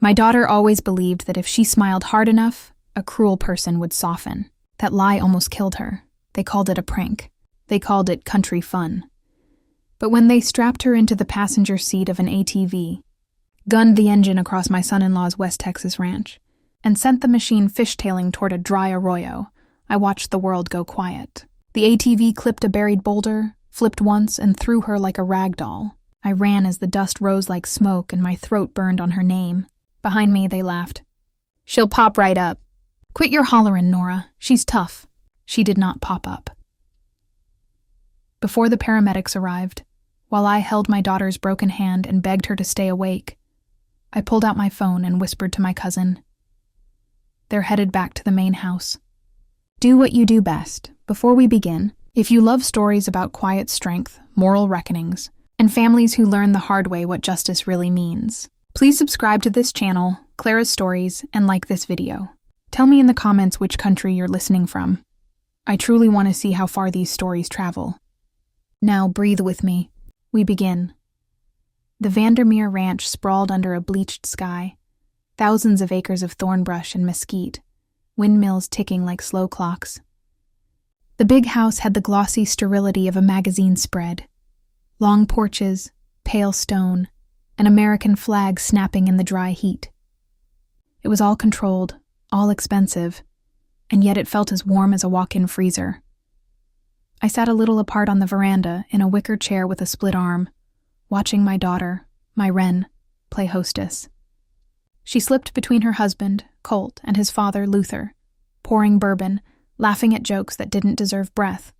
My daughter always believed that if she smiled hard enough, a cruel person would soften. That lie almost killed her. They called it a prank. They called it country fun. But when they strapped her into the passenger seat of an ATV, gunned the engine across my son-in-law's West Texas ranch, and sent the machine fishtailing toward a dry arroyo, I watched the world go quiet. The ATV clipped a buried boulder, flipped once, and threw her like a rag doll. I ran as the dust rose like smoke and my throat burned on her name. Behind me, they laughed. "She'll pop right up." "Quit your hollerin', Nora. She's tough." She did not pop up. Before the paramedics arrived, while I held my daughter's broken hand and begged her to stay awake, I pulled out my phone and whispered to my cousin. They're headed back to the main house. Do what you do best. Before we begin, if you love stories about quiet strength, moral reckonings, and families who learn the hard way what justice really means, please subscribe to this channel, Clara's Stories, and like this video. Tell me in the comments which country you're listening from. I truly want to see how far these stories travel. Now breathe with me. We begin. The Vandermeer Ranch sprawled under a bleached sky, thousands of acres of thornbrush and mesquite, windmills ticking like slow clocks. The big house had the glossy sterility of a magazine spread. Long porches, pale stone, an American flag snapping in the dry heat. It was all controlled, all expensive, and yet it felt as warm as a walk-in freezer. I sat a little apart on the veranda in a wicker chair with a split arm, watching my daughter, my Wren, play hostess. She slipped between her husband, Colt, and his father, Luther, pouring bourbon, laughing at jokes that didn't deserve breath.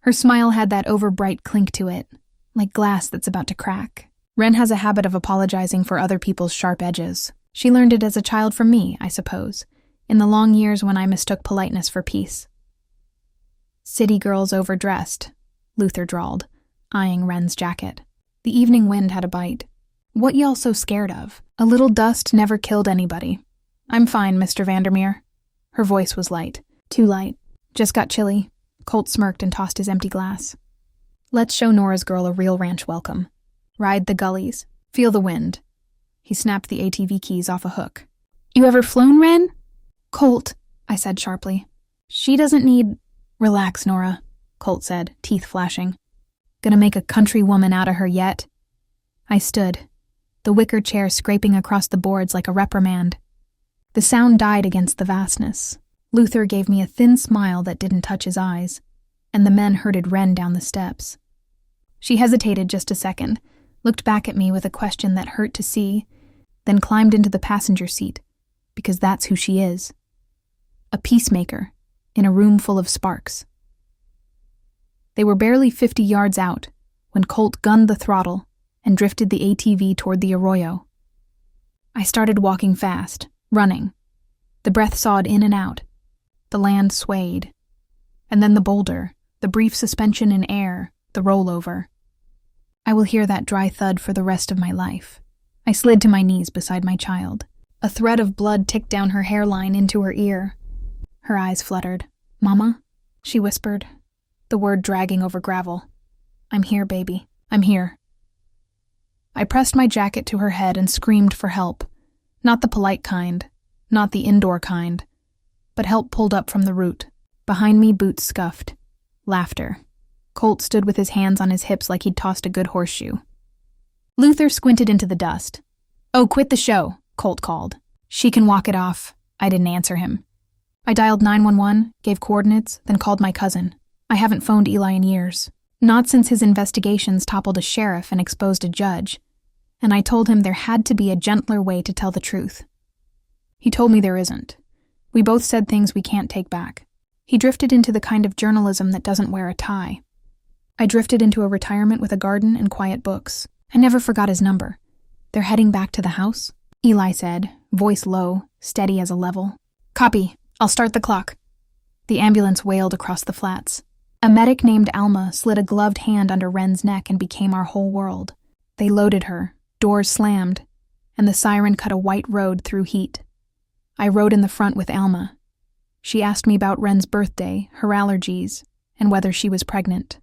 Her smile had that overbright clink to it, like glass that's about to crack. Wren has a habit of apologizing for other people's sharp edges. She learned it as a child from me, I suppose, in the long years when I mistook politeness for peace. "City girls overdressed," Luther drawled, eyeing Wren's jacket. The evening wind had a bite. "What y'all so scared of? A little dust never killed anybody." "I'm fine, Mr. Vandermeer." Her voice was light. Too light. "Just got chilly." Colt smirked and tossed his empty glass. "Let's show Nora's girl a real ranch welcome. Ride the gullies. Feel the wind." He snapped the ATV keys off a hook. "You ever flown, Wren?" "Colt," I said sharply. "She doesn't need—" "Relax, Nora," Colt said, teeth flashing. "Gonna make a country woman out of her yet?" I stood, the wicker chair scraping across the boards like a reprimand. The sound died against the vastness. Luther gave me a thin smile that didn't touch his eyes, and the men herded Wren down the steps. She hesitated just a second, looked back at me with a question that hurt to see, then climbed into the passenger seat, because that's who she is. A peacemaker, in a room full of sparks. They were barely 50 yards out when Colt gunned the throttle and drifted the ATV toward the arroyo. I started walking fast, running. The breath sawed in and out. The land swayed. And then the boulder, the brief suspension in air, the rollover. I will hear that dry thud for the rest of my life. I slid to my knees beside my child. A thread of blood ticked down her hairline into her ear. Her eyes fluttered. "Mama?" she whispered, the word dragging over gravel. "I'm here, baby. I'm here." I pressed my jacket to her head and screamed for help. Not the polite kind, not the indoor kind, but help pulled up from the root. Behind me, boots scuffed. Laughter. Colt stood with his hands on his hips like he'd tossed a good horseshoe. Luther squinted into the dust. "Oh, quit the show," Colt called. "She can walk it off." I didn't answer him. I dialed 911, gave coordinates, then called my cousin. I haven't phoned Eli in years. Not since his investigations toppled a sheriff and exposed a judge. And I told him there had to be a gentler way to tell the truth. He told me there isn't. We both said things we can't take back. He drifted into the kind of journalism that doesn't wear a tie. I drifted into a retirement with a garden and quiet books. I never forgot his number. "They're heading back to the house?" Eli said, voice low, steady as a level. "Copy. I'll start the clock." The ambulance wailed across the flats. A medic named Alma slid a gloved hand under Wren's neck and became our whole world. They loaded her, doors slammed, and the siren cut a white road through heat. I rode in the front with Alma. She asked me about Wren's birthday, her allergies, and whether she was pregnant.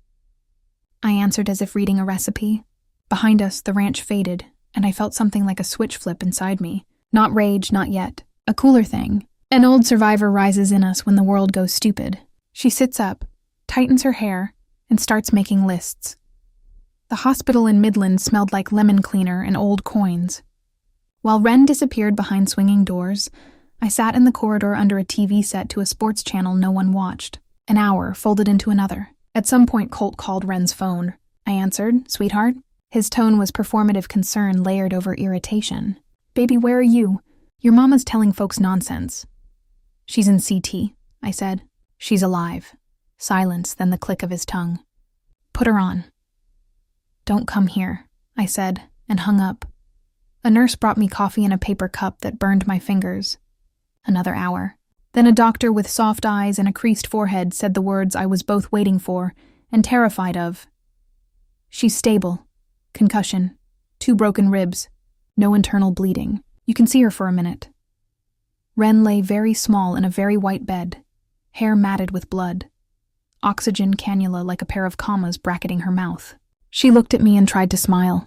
I answered as if reading a recipe. Behind us, the ranch faded, and I felt something like a switch flip inside me. Not rage, not yet. A cooler thing. An old survivor rises in us when the world goes stupid. She sits up, tightens her hair, and starts making lists. The hospital in Midland smelled like lemon cleaner and old coins. While Wren disappeared behind swinging doors, I sat in the corridor under a TV set to a sports channel no one watched. An hour folded into another. At some point, Colt called Wren's phone. I answered, "Sweetheart?" His tone was performative concern layered over irritation. "Baby, where are you? Your mama's telling folks nonsense." "She's in CT," I said. "She's alive." Silence, then the click of his tongue. "Put her on." "Don't come here," I said, and hung up. A nurse brought me coffee in a paper cup that burned my fingers. Another hour. Then a doctor with soft eyes and a creased forehead said the words I was both waiting for and terrified of. "She's stable. Concussion. 2 broken ribs. No internal bleeding. You can see her for a minute." Wren lay very small in a very white bed, hair matted with blood. Oxygen cannula like a pair of commas bracketing her mouth. She looked at me and tried to smile.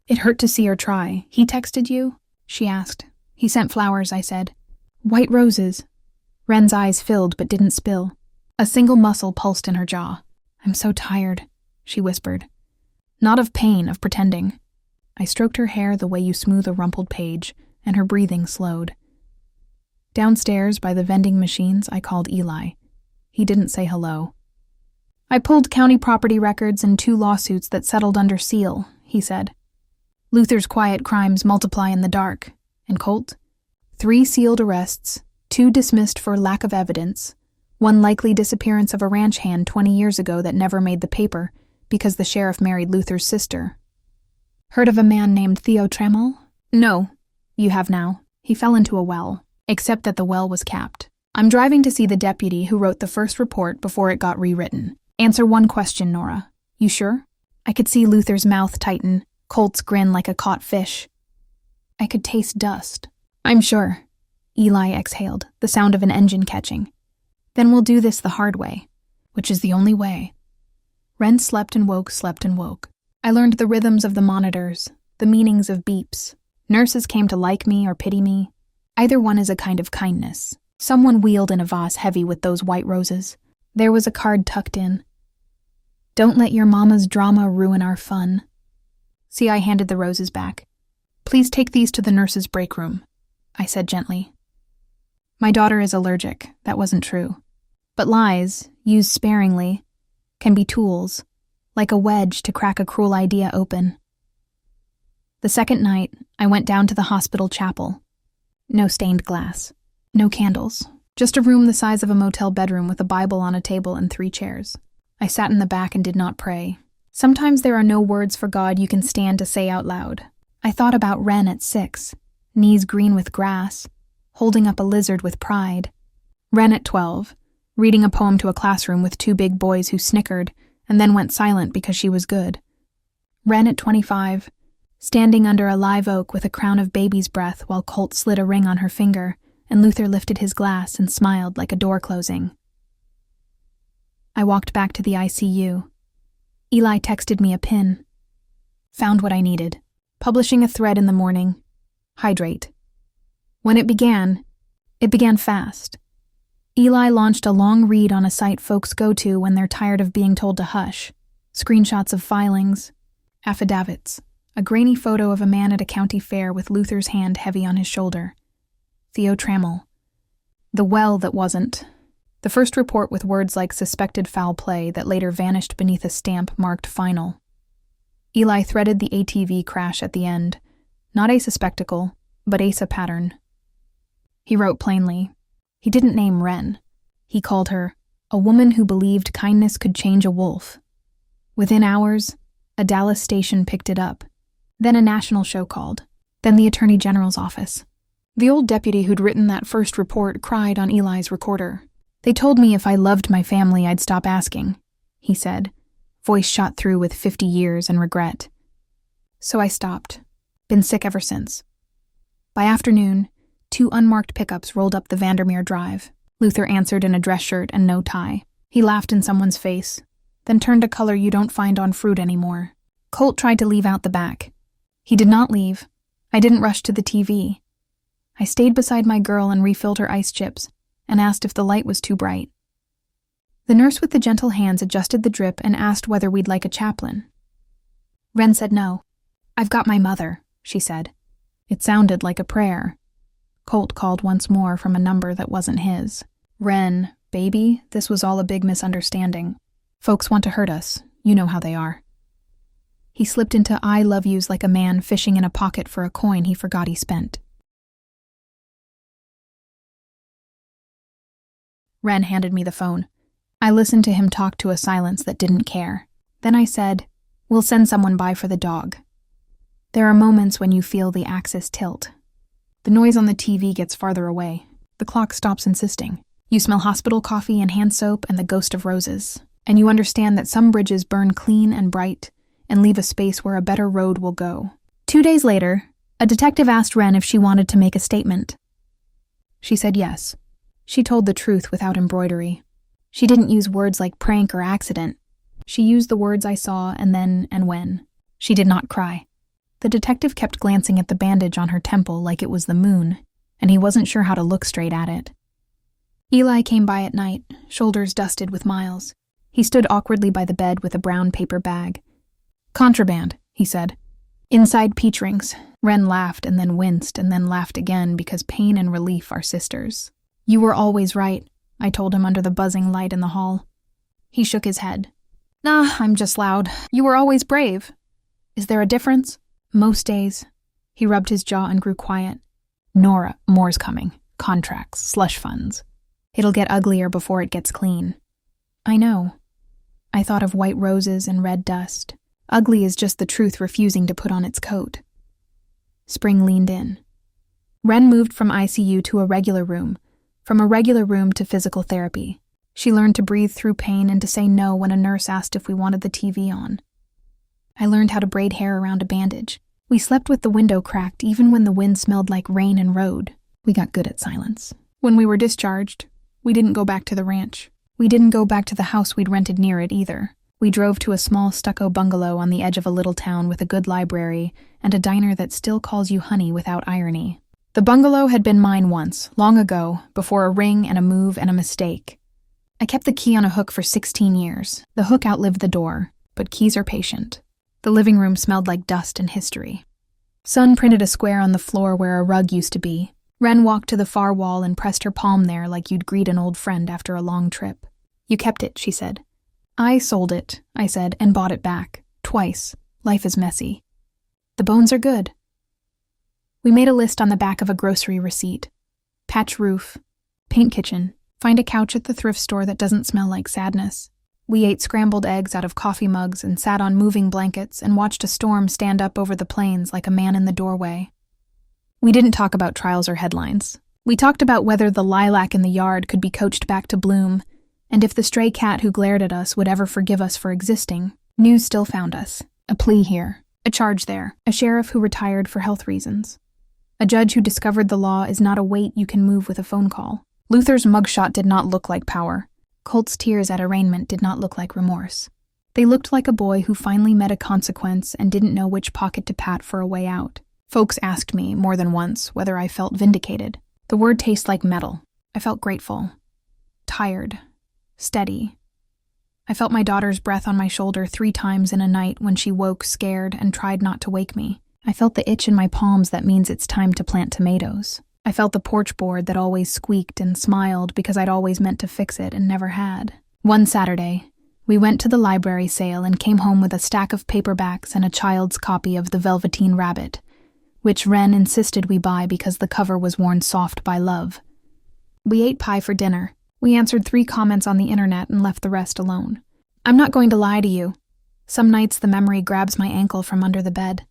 "It hurt to see her try. He texted you?" she asked. "He sent flowers," I said. "White roses." Wren's eyes filled but didn't spill. A single muscle pulsed in her jaw. "I'm so tired," she whispered. "Not of pain, of pretending." I stroked her hair the way you smooth a rumpled page, and her breathing slowed. Downstairs by the vending machines, I called Eli. He didn't say hello. "I pulled county property records and 2 lawsuits that settled under seal," he said. "Luther's quiet crimes multiply in the dark. And Colt? 3 sealed arrests, 2 dismissed for lack of evidence, 1 likely disappearance of a ranch hand 20 years ago that never made the paper because the sheriff married Luther's sister. Heard of a man named Theo Trammell? No. You have now. He fell into a well, except that the well was capped. I'm driving to see the deputy who wrote the first report before it got rewritten. Answer one question, Nora. You sure?" I could see Luther's mouth tighten, Colt's grin like a caught fish. I could taste dust. "I'm sure." Eli exhaled, the sound of an engine catching. "Then we'll do this the hard way, which is the only way." Wren slept and woke, slept and woke. I learned the rhythms of the monitors, the meanings of beeps. Nurses came to like me or pity me. Either one is a kind of kindness. Someone wheeled in a vase heavy with those white roses. There was a card tucked in. "Don't let your mama's drama ruin our fun." See, I handed the roses back. "Please take these to the nurse's break room," I said gently. My daughter is allergic. That wasn't true. But lies, used sparingly, can be tools, like a wedge to crack a cruel idea open. The second night, I went down to the hospital chapel. No stained glass. No candles. Just a room the size of a motel bedroom with a Bible on a table and 3 chairs. I sat in the back and did not pray. Sometimes there are no words for God you can stand to say out loud. I thought about Wren at 6, knees green with grass, holding up a lizard with pride. Wren at 12, reading a poem to a classroom with 2 big boys who snickered and then went silent because she was good. Wren at 25, standing under a live oak with a crown of baby's breath while Colt slid a ring on her finger and Luther lifted his glass and smiled like a door closing. I walked back to the ICU. Eli texted me a pin. Found what I needed. Publishing a thread in the morning. Hydrate. When it began fast. Eli launched a long read on a site folks go to when they're tired of being told to hush. Screenshots of filings, affidavits, a grainy photo of a man at a county fair with Luther's hand heavy on his shoulder. Theo Trammell. The well that wasn't. The first report with words like suspected foul play that later vanished beneath a stamp marked final. Eli threaded the ATV crash at the end. Not Asa spectacle, but Asa pattern. He wrote plainly. He didn't name Wren. He called her a woman who believed kindness could change a wolf. Within hours, a Dallas station picked it up. Then a national show called. Then the Attorney General's office. The old deputy who'd written that first report cried on Eli's recorder. "They told me if I loved my family, I'd stop asking," he said, voice shot through with 50 years and regret. So I stopped. Been sick ever since. By afternoon, 2 unmarked pickups rolled up the Vandermeer Drive. Luther answered in a dress shirt and no tie. He laughed in someone's face, then turned a color you don't find on fruit anymore. Colt tried to leave out the back. He did not leave. I didn't rush to the TV. I stayed beside my girl and refilled her ice chips and asked if the light was too bright. The nurse with the gentle hands adjusted the drip and asked whether we'd like a chaplain. Wren said no. "I've got my mother," she said. It sounded like a prayer. Colt called once more from a number that wasn't his. "Wren, baby, this was all a big misunderstanding. Folks want to hurt us. You know how they are." He slipped into "I love yous" like a man fishing in a pocket for a coin he forgot he spent. Wren handed me the phone. I listened to him talk to a silence that didn't care. Then I said, "We'll send someone by for the dog." There are moments when you feel the axis tilt. The noise on the TV gets farther away. The clock stops insisting. You smell hospital coffee and hand soap and the ghost of roses. And you understand that some bridges burn clean and bright and leave a space where a better road will go. 2 days later, a detective asked Wren if she wanted to make a statement. She said yes. She told the truth without embroidery. She didn't use words like prank or accident. She used the words I saw and then and when. She did not cry. The detective kept glancing at the bandage on her temple like it was the moon, and he wasn't sure how to look straight at it. Eli came by at night, shoulders dusted with miles. He stood awkwardly by the bed with a brown paper bag. "Contraband," he said. "Inside peach rings." Wren laughed and then winced and then laughed again because pain and relief are sisters. "You were always right," I told him under the buzzing light in the hall. He shook his head. "Nah, I'm just loud. You were always brave." "Is there a difference?" "Most days." He rubbed his jaw and grew quiet. "Nora, more's coming. Contracts, slush funds. It'll get uglier before it gets clean." "I know." I thought of white roses and red dust. Ugly is just the truth refusing to put on its coat. Spring leaned in. Wren moved from ICU to a regular room, from a regular room to physical therapy. She learned to breathe through pain and to say no when a nurse asked if we wanted the TV on. I learned how to braid hair around a bandage. We slept with the window cracked even when the wind smelled like rain and road. We got good at silence. When we were discharged, we didn't go back to the ranch. We didn't go back to the house we'd rented near it either. We drove to a small stucco bungalow on the edge of a little town with a good library and a diner that still calls you honey without irony. The bungalow had been mine once, long ago, before a ring and a move and a mistake. I kept the key on a hook for 16 years. The hook outlived the door, but keys are patient. The living room smelled like dust and history. Sun printed a square on the floor where a rug used to be. Wren walked to the far wall and pressed her palm there like you'd greet an old friend after a long trip. "You kept it," she said. "I sold it," I said, "and bought it back. Twice. Life is messy." "The bones are good." We made a list on the back of a grocery receipt. Patch roof, paint kitchen, find a couch at the thrift store that doesn't smell like sadness. We ate scrambled eggs out of coffee mugs and sat on moving blankets and watched a storm stand up over the plains like a man in the doorway. We didn't talk about trials or headlines. We talked about whether the lilac in the yard could be coaxed back to bloom, and if the stray cat who glared at us would ever forgive us for existing. News still found us. A plea here, a charge there, a sheriff who retired for health reasons. A judge who discovered the law is not a weight you can move with a phone call. Luther's mugshot did not look like power. Colt's tears at arraignment did not look like remorse. They looked like a boy who finally met a consequence and didn't know which pocket to pat for a way out. Folks asked me, more than once, whether I felt vindicated. The word tastes like metal. I felt grateful. Tired. Steady. I felt my daughter's breath on my shoulder 3 times in a night when she woke scared and tried not to wake me. I felt the itch in my palms that means it's time to plant tomatoes. I felt the porch board that always squeaked and smiled because I'd always meant to fix it and never had. One Saturday, we went to the library sale and came home with a stack of paperbacks and a child's copy of The Velveteen Rabbit, which Wren insisted we buy because the cover was worn soft by love. We ate pie for dinner. We answered 3 comments on the internet and left the rest alone. I'm not going to lie to you. Some nights the memory grabs my ankle from under the bed.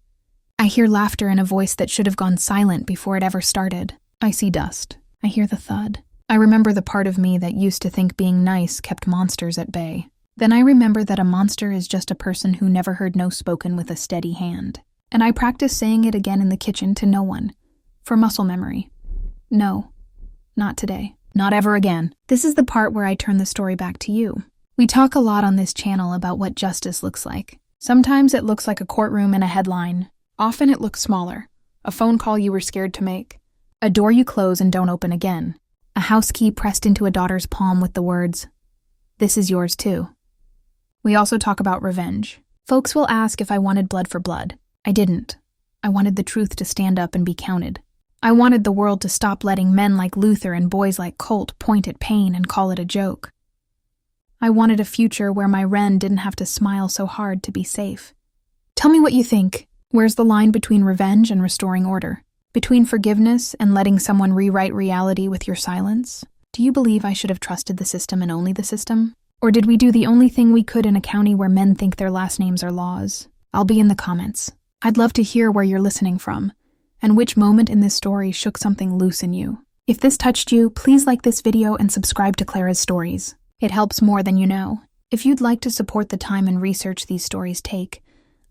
I hear laughter in a voice that should have gone silent before it ever started. I see dust. I hear the thud. I remember the part of me that used to think being nice kept monsters at bay. Then I remember that a monster is just a person who never heard no spoken with a steady hand. And I practice saying it again in the kitchen to no one. For muscle memory. No. Not today. Not ever again. This is the part where I turn the story back to you. We talk a lot on this channel about what justice looks like. Sometimes it looks like a courtroom and a headline. Often it looks smaller. A phone call you were scared to make. A door you close and don't open again. A house key pressed into a daughter's palm with the words, "This is yours too." We also talk about revenge. Folks will ask if I wanted blood for blood. I didn't. I wanted the truth to stand up and be counted. I wanted the world to stop letting men like Luther and boys like Colt point at pain and call it a joke. I wanted a future where my Ren didn't have to smile so hard to be safe. Tell me what you think. Where's the line between revenge and restoring order? Between forgiveness and letting someone rewrite reality with your silence? Do you believe I should have trusted the system and only the system? Or did we do the only thing we could in a county where men think their last names are laws? I'll be in the comments. I'd love to hear where you're listening from, and which moment in this story shook something loose in you. If this touched you, please like this video and subscribe to Clara's Stories. It helps more than you know. If you'd like to support the time and research these stories take,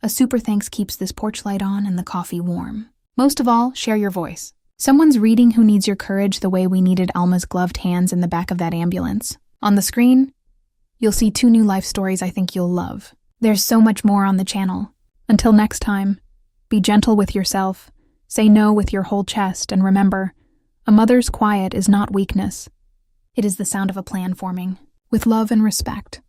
a super thanks keeps this porch light on and the coffee warm. Most of all, share your voice. Someone's reading who needs your courage the way we needed Alma's gloved hands in the back of that ambulance. On the screen, you'll see 2 new life stories I think you'll love. There's so much more on the channel. Until next time, be gentle with yourself, say no with your whole chest, and remember, a mother's quiet is not weakness. It is the sound of a plan forming, with love and respect.